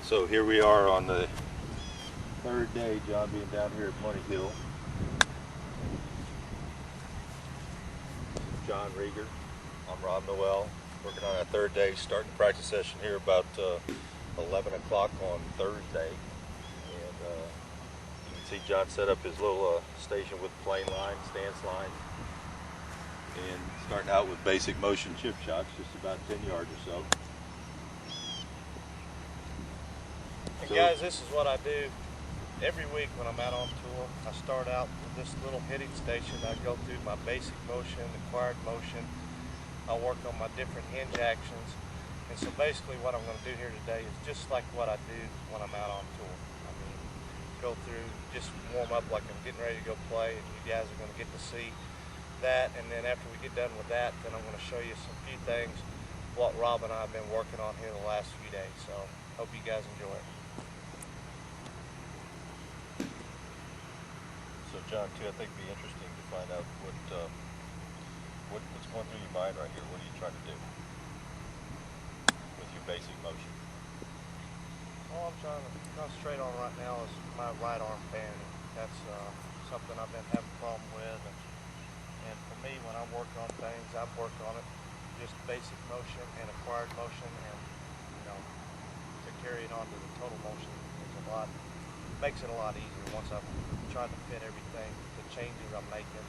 So here we are on the third day, John being down here at Money Hill. This is John Riegger. I'm Rob Noel, working on our third day, starting practice session here about 11 o'clock on Thursday. And you can see John set up his little station with plane line, stance line, and starting out with basic motion chip shots, just about 10 yards or so. And guys, this is what I do every week when I'm out on tour. I start out with this little hitting station. I go through my basic motion, acquired motion. I work on my different hinge actions. And so basically what I'm going to do here today is just like what I do when I'm out on tour. I mean, go through, just warm up like I'm getting ready to go play, and you guys are going to get to see that. And then after we get done with that, then I'm going to show you some few things, what Rob and I have been working on here the last few days. So hope you guys enjoy it. So John, too, I think it'd be interesting to find out what's going through your mind right here. What are you trying to do with your basic motion? All I'm trying to concentrate on right now is my right arm fanning. That's something I've been having a problem with. And for me, when I work on things, I work on it just basic motion and acquired motion, and to carry it on to the total motion is makes it a lot easier once I've tried to fit everything, the changes I'm making.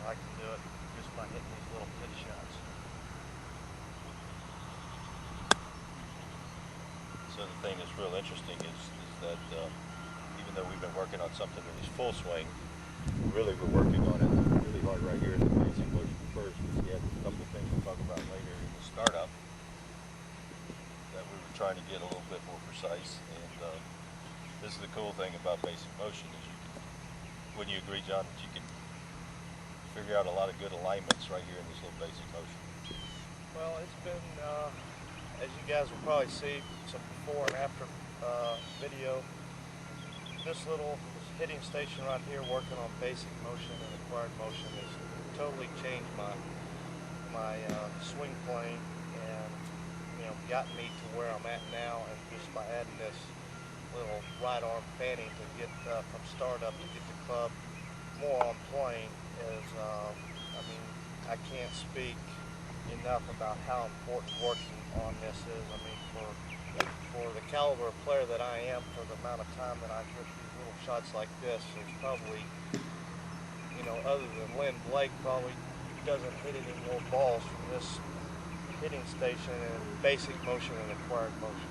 I can do it just by hitting these little pitch shots. So the thing that's real interesting is that even though we've been working on something that is full swing, really we're working on it really hard right here in the basic motion first, because we have a couple of things we'll talk about later in the startup that we were trying to get a little bit more precise. And this is the cool thing about basic motion is wouldn't you agree, John, that you can figure out a lot of good alignments right here in this little basic motion? Well, it's been, as you guys will probably see, some before and after video. This little hitting station right here, working on basic motion and acquired motion, has totally changed my swing plane, and gotten me to where I'm at now. And just by adding this little right arm fanning to get from startup to get the club more on plane is, I can't speak enough about how important working on this is. I mean, for the caliber of player that I am, for the amount of time that I hit these little shots like this, there's probably, other than Lynn Blake, probably doesn't hit any more balls from this hitting station in basic motion and acquired motion.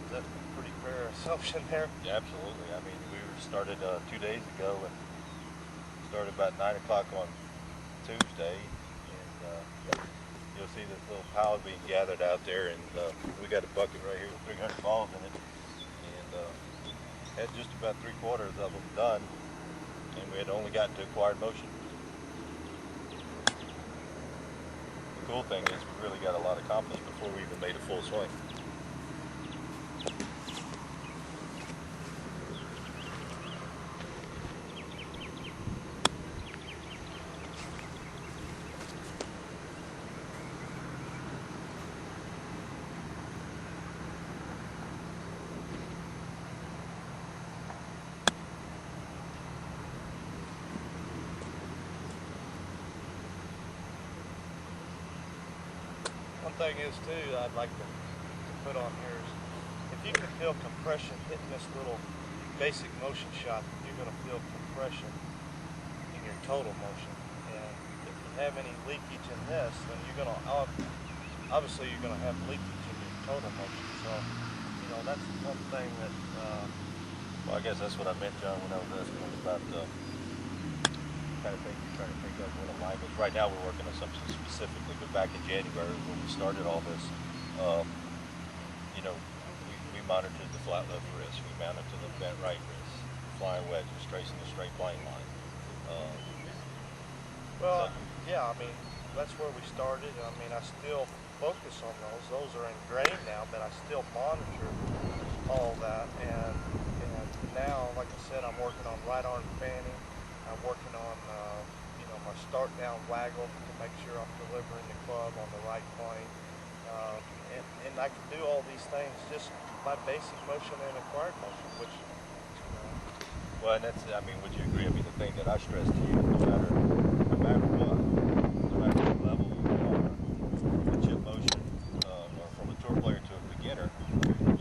Is that a pretty fair assumption there? Yeah, absolutely. I mean, we started 2 days ago and started about 9 o'clock on Tuesday, and you'll see this little pile being gathered out there, and we got a bucket right here with 300 balls in it, and had just about 3/4 of them done, and we had only gotten to acquired motion. The cool thing is we really got a lot accomplished before we even made a full swing. One thing is too, I'd like to put on here is, if you can feel compression hitting this little basic motion shot, you're going to feel compression in your total motion. And if you have any leakage in this, then you're going to, obviously you're going to have leakage in your total motion. So, that's one thing that, well, I guess that's what I meant, John, when I was asking about kind of thing you're trying to think of what alignments. Right now we're working on something specifically, but back in January when we started all this, we monitored the flat left wrist, we monitored the bent right wrist, flying wedges, tracing the straight plane line. Yeah, I mean, that's where we started. I mean, I still focus on those. Those are ingrained now, but I still monitor all that. And now, like I said, I'm working on right arm fanning. I'm working on, my start down waggle to make sure I'm delivering the club on the right plane. And I can do all these things just by basic motion and acquired motion, which, Well, and that's, I mean, would you agree? I mean, the thing that I stress to you, no matter what level you are, from a chip motion, or from a tour player to a beginner,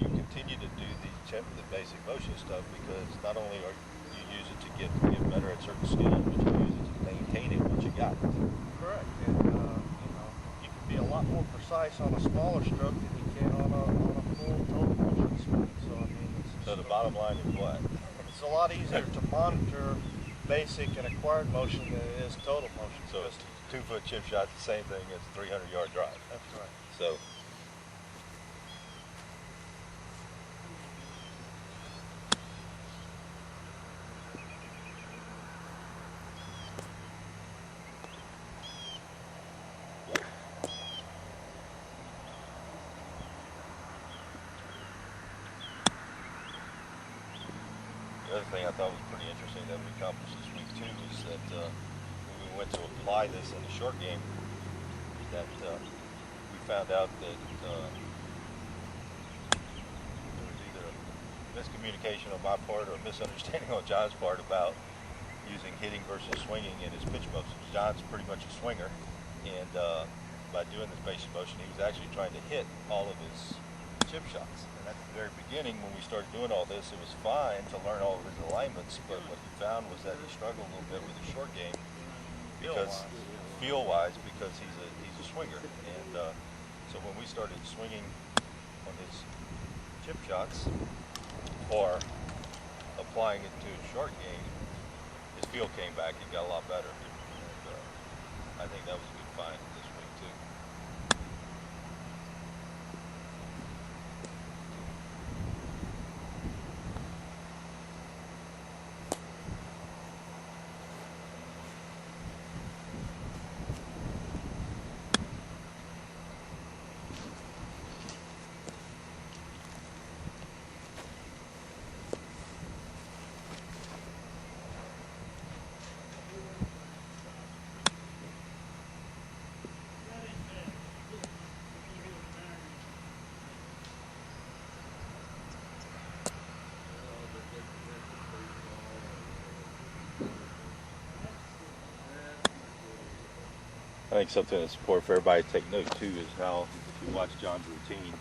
you continue to do the basic motion stuff because not only are you use it to get better at certain skills, but you use it to maintain it once you got it. correct. And, you can be a lot more precise on a smaller stroke than you can on a full total motion swing. So, I mean, So the bottom line is what? it's a lot easier to monitor basic and acquired motion than it is total motion. So Just, 2-foot chip shot's the same thing as 300-yard drive. that's right. So. The other thing I thought was pretty interesting that we accomplished this week too is that when we went to apply this in the short game, that we found out that there was either a miscommunication on my part or a misunderstanding on John's part about using hitting versus swinging in his pitch motions. John's pretty much a swinger, and by doing this basic motion, he was actually trying to hit all of his chip shots. And at the very beginning, when we started doing all this, it was fine to learn all of his alignments, but what he found was that he struggled a little bit with the short game because feel-wise, because he's a swinger. And so when we started swinging on his chip shots or applying it to his short game, his feel came back. He got a lot better. And I think that was a good find this week too. I think something that's important for everybody to take note too is how, if you watch John's routine,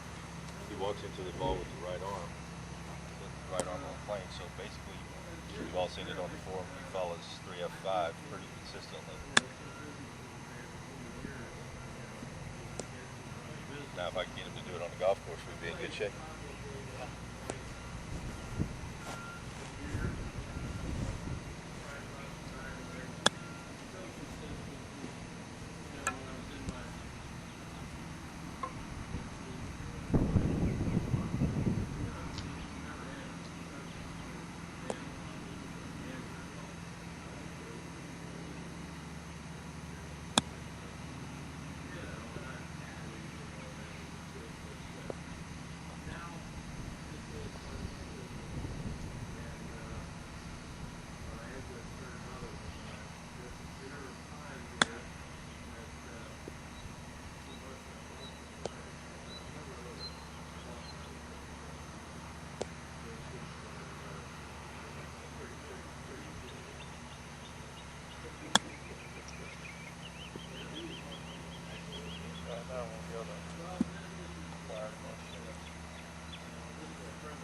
he walks into the ball with the right arm on the plane. So basically, you've all seen it on the form, he follows 3F5 pretty consistently. Now, if I can get him to do it on the golf course, we'd be in good shape.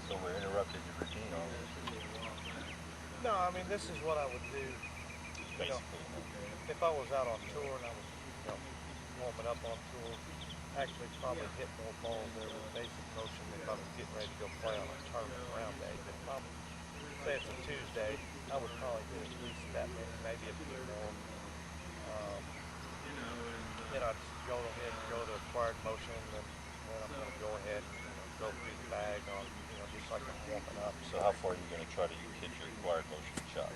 So we're interrupting your routine on this. No, I mean, this is what I would do. Basically, If I was out on tour and I was, warming up on tour, actually probably hit more balls there with basic motion if I was getting ready to go play on a tournament round day. But if I'm, say it's a Tuesday, I would probably do at least that many, maybe a few more. Then I'd just go ahead and go to acquired motion, and then I'm going to go ahead and go through the bag on, just like I'm warming up. so how far are you going to try to hit your acquired motion shot?